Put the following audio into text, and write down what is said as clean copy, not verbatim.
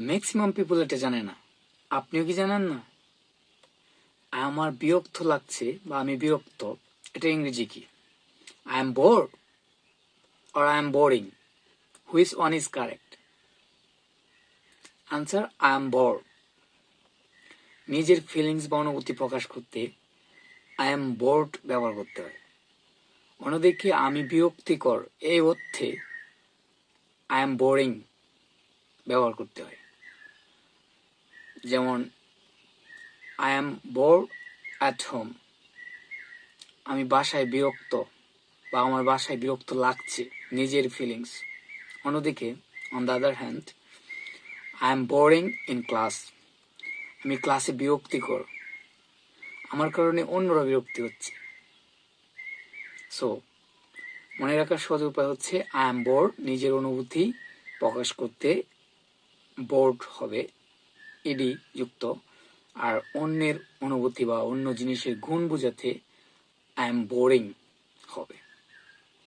Maximum people এটা জানে না। আপনিও কি জানেন না? আমার বিরক্ত লাগছে বা আমি বিরক্ত, এটা ইংরেজি কি? I am bored or I am boring? Which one is correct? Answer, I am bored. নিজের ফিলিংস বা অনুভূতি প্রকাশ করতে আই এম বোর্ড ব্যবহার করতে হয়। অন্যদিকে আমি বিরক্তিকর এই অর্থে আই এম বোরিং ব্যবহার করতে হয়। যেমন I am bored at home, আমি বাসায় বিরক্ত বা আমার বাসায় বিরক্ত লাগছে, নিজের ফিলিংস। অন্যদিকে on the other hand, I am boring in class, আমি ক্লাসে বিরক্তিকর, আমার কারণে অন্যরা বিরক্তি হচ্ছে। সো মনে রাখার সহজ উপায় হচ্ছে আই এম বোর্ড নিজের অনুভূতি প্রকাশ করতে বোর্ড হবে ইডি যুক্ত, আর অন্যের অনুভূতি বা অন্য জিনিসের গুণ বোঝাতে আই এম বোরিং হবে।